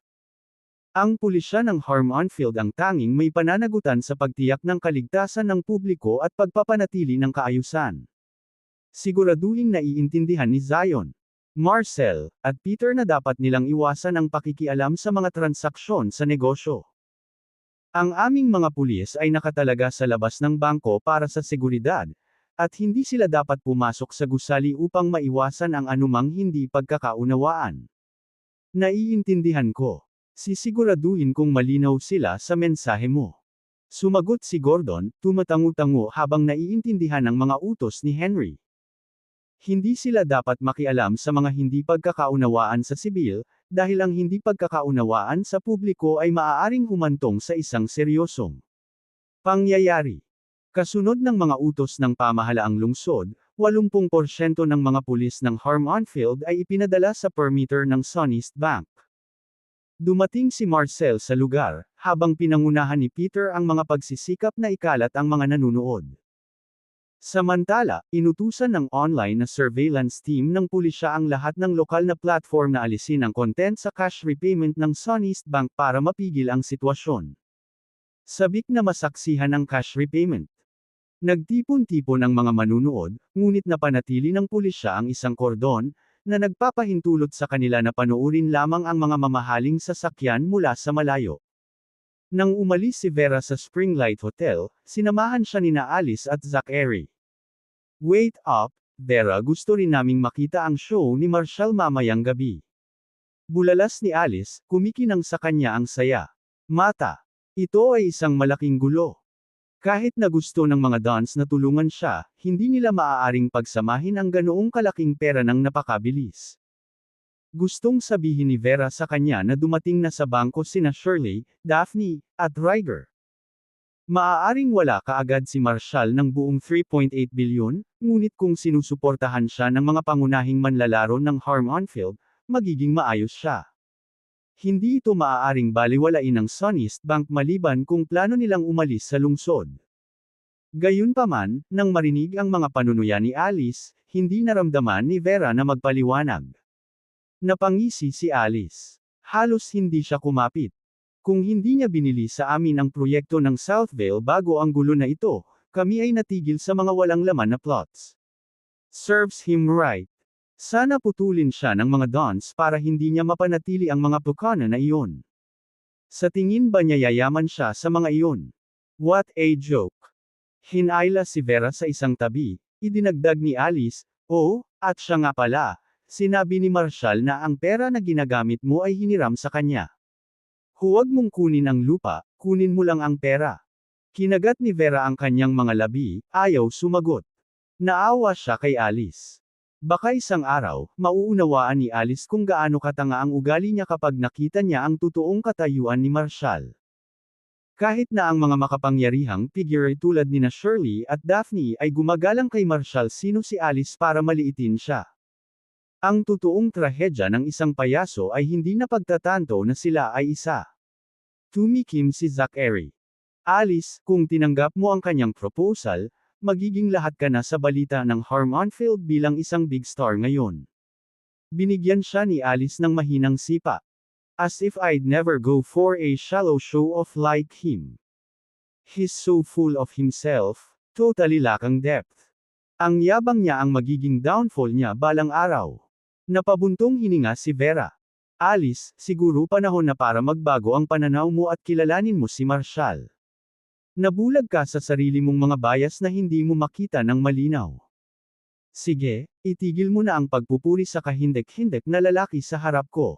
Ang pulisya ng Harmon-Field ang tanging may pananagutan sa pagtiyak ng kaligtasan ng publiko at pagpapanatili ng kaayusan. Siguraduhing naiintindihan ni Zion, Marcel, at Peter na dapat nilang iwasan ang pakikialam sa mga transaksyon sa negosyo. Ang aming mga pulis ay nakatalaga sa labas ng bangko para sa seguridad, at hindi sila dapat pumasok sa gusali upang maiwasan ang anumang hindi pagkakaunawaan. Naiintindihan ko. Sisiguraduhin kong malinaw sila sa mensahe mo. Sumagot si Gordon, tumatango-tango habang naiintindihan ang mga utos ni Henry. Hindi sila dapat makialam sa mga hindi pagkakaunawaan sa sibil, dahil ang hindi pagkakaunawaan sa publiko ay maaaring humantong sa isang seryosong pangyayari. Kasunod ng mga utos ng pamahalaang lungsod, 80% ng mga pulis ng Harmon-Field ay ipinadala sa perimeter ng Sun East Bank. Dumating si Marcel sa lugar, habang pinangunahan ni Peter ang mga pagsisikap na ikalat ang mga nanunood. Samantala, inutusan ng online na surveillance team ng pulisya ang lahat ng lokal na platform na alisin ang content sa cash repayment ng Sun East Bank para mapigil ang sitwasyon. Sabik na masaksihan ang cash repayment. Nagtipon-tipon ang mga manunood, ngunit napanatili ng pulisya ang isang kordon, na nagpapahintulot sa kanila na panoorin lamang ang mga mamahaling sasakyan mula sa malayo. Nang umalis si Vera sa Springlight Hotel, sinamahan siya nina Alice at Zachary. Wait up, Vera, gusto rin naming makita ang show ni Marshall mamayang gabi. Bulalas ni Alice, kumikinang sa kanya ang saya. Mata. Ito ay isang malaking gulo. Kahit na gusto ng mga dons na tulungan siya, hindi nila maaaring pagsamahin ang ganoong kalaking pera ng napakabilis. Gustong sabihin ni Vera sa kanya na dumating na sa bangko sina Shirley, Daphne, at Ryger. Maaaring wala kaagad si Marshall ng buong 3.8 bilyon, ngunit kung sinusuportahan siya ng mga pangunahing manlalaro ng Harmon-Field, magiging maayos siya. Hindi ito maaaring baliwalain ng Sun East Bank maliban kung plano nilang umalis sa lungsod. Gayunpaman, nang marinig ang mga panunuya ni Alice, hindi naramdaman ni Vera na magpaliwanag. Napangisi si Alice. Halos hindi siya kumapit. Kung hindi niya binili sa amin ang proyekto ng Southvale bago ang gulo na ito, kami ay natigil sa mga walang laman na plots. Serves him right. Sana putulin siya ng mga dons para hindi niya mapanatili ang mga pukana na iyon. Sa tingin ba niya yayaman siya sa mga iyon? What a joke. Hinayla si Vera sa isang tabi, idinagdag ni Alice, oh, at siya nga pala. Sinabi ni Marshall na ang pera na ginagamit mo ay hiniram sa kanya. Huwag mong kunin ang lupa, kunin mo lang ang pera. Kinagat ni Vera ang kanyang mga labi, ayaw sumagot. Naawa siya kay Alice. Baka isang araw, mauunawaan ni Alice kung gaano katanga ang ugali niya kapag nakita niya ang totoong katayuan ni Marshall. Kahit na ang mga makapangyarihang figure tulad nina Shirley at Daphne ay gumagalang kay Marshall, sino si Alice para maliitin siya. Ang totoong trahedya ng isang payaso ay hindi napagtatanto na sila ay isa. Tumikim si Zachary. Alice, kung tinanggap mo ang kanyang proposal, magiging lahat ka na sa balita ng Harmon-Field bilang isang big star ngayon. Binigyan siya ni Alice ng mahinang sipa. As if I'd never go for a shallow show-off like him. He's so full of himself, totally lakang depth. Ang yabang niya ang magiging downfall niya balang araw. Napabuntong hininga si Vera. Alice, siguro panahon na para magbago ang pananaw mo at kilalanin mo si Marshall. Nabulag ka sa sarili mong mga bias na hindi mo makita ng malinaw. Sige, itigil mo na ang pagpupuri sa kahindek-hindek na lalaki sa harap ko.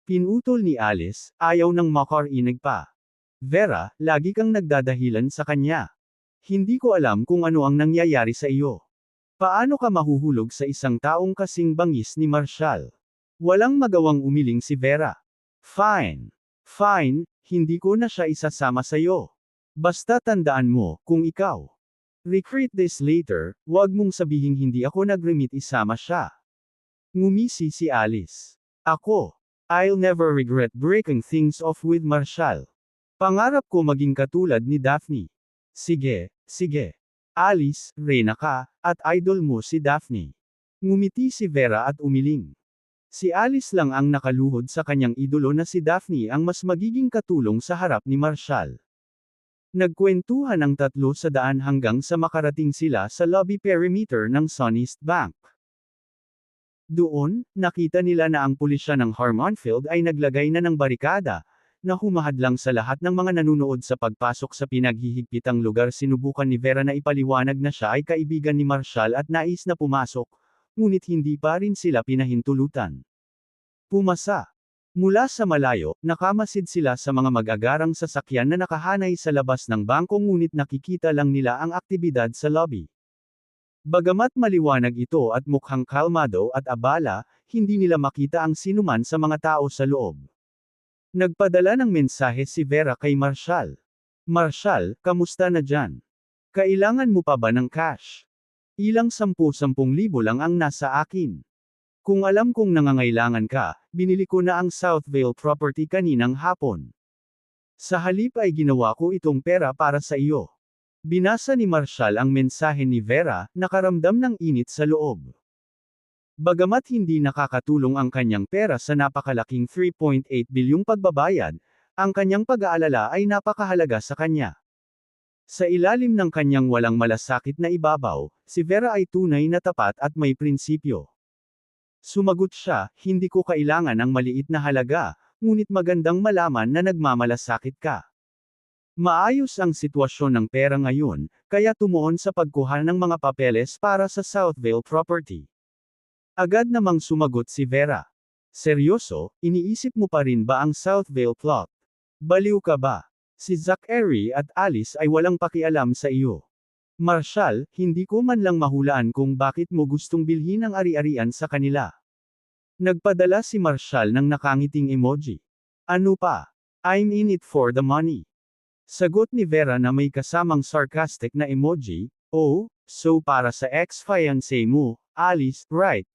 Pinutol ni Alice, ayaw ng makarinig pa. Vera, lagi kang nagdadahilan sa kanya. Hindi ko alam kung ano ang nangyayari sa iyo. Paano ka mahuhulog sa isang taong kasing bangis ni Marshall? Walang magawang umiling si Vera. Fine. Fine, hindi ko na siya isasama sa'yo. Basta tandaan mo, kung ikaw regret this later, wag mong sabihing hindi ako nag-remit isama siya. Ngumisi si Alice. Ako, I'll never regret breaking things off with Marshall. Pangarap ko maging katulad ni Daphne. Sige, sige. Alice, reyna ka, at idol mo si Daphne. Ngumiti si Vera at umiling. Si Alice lang ang nakaluhod sa kanyang idolo na si Daphne ang mas magiging katulong sa harap ni Marshall. Nagkwentuhan ang tatlo sa daan hanggang sa makarating sila sa lobby perimeter ng Suneast Bank. Doon, nakita nila na ang pulisya ng Harmonfield ay naglagay na ng barikada, na humahadlang sa lahat ng mga nanunood sa pagpasok sa pinaghihigpitang lugar. Sinubukan ni Vera na ipaliwanag na siya ay kaibigan ni Marshall at nais na pumasok, ngunit hindi pa rin sila pinahintulutan. Pumasa. Mula sa malayo, nakamasid sila sa mga mag-agarang sasakyan na nakahanay sa labas ng bangko ngunit nakikita lang nila ang aktibidad sa lobby. Bagamat maliwanag ito at mukhang kalmado at abala, hindi nila makita ang sinuman sa mga tao sa loob. Nagpadala ng mensahe si Vera kay Marshall. Marshall, kamusta na dyan? Kailangan mo pa ba ng cash? Ilang 10,000 lang ang nasa akin. Kung alam kong nangangailangan ka, binili ko na ang Southvale property kaninang hapon. Sa halip ay ginawa ko itong pera para sa iyo. Binasa ni Marshall ang mensahe ni Vera, nakaramdam ng init sa loob. Bagamat hindi nakakatulong ang kanyang pera sa napakalaking 3.8 bilyong pagbabayad, ang kanyang pag-aalala ay napakahalaga sa kanya. Sa ilalim ng kanyang walang malasakit na ibabaw, si Vera ay tunay na tapat at may prinsipyo. Sumagot siya, hindi ko kailangan ng maliit na halaga, ngunit magandang malaman na nagmamalasakit ka. Maayos ang sitwasyon ng pera ngayon, kaya tumuon sa pagkuha ng mga papeles para sa Southvale property. Agad namang sumagot si Vera. Seryoso, iniisip mo pa rin ba ang Southvale plot? Baliw ka ba? Si Zachary at Alice ay walang pakialam sa iyo. Marshall, hindi ko man lang mahulaan kung bakit mo gustong bilhin ang ari-arian sa kanila. Nagpadala si Marshall ng nakangiting emoji. Ano pa? I'm in it for the money. Sagot ni Vera na may kasamang sarcastic na emoji, oh, so para sa ex-fiancé mo, Alice, right?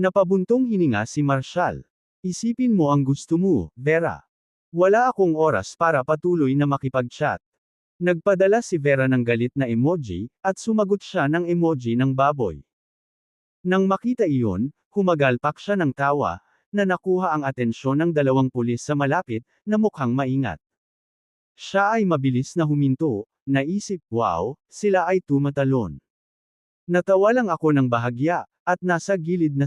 Napabuntong hininga si Marshall. Isipin mo ang gusto mo, Vera. Wala akong oras para patuloy na makipag-chat. Nagpadala si Vera ng galit na emoji, at sumagot siya ng emoji ng baboy. Nang makita iyon, humagalpak siya ng tawa, na nakuha ang atensyon ng dalawang pulis sa malapit, na mukhang maingat. Siya ay mabilis na huminto, naisip, wow, sila ay tumatalon. Natawa lang ako ng bahagya, at nasa gilid na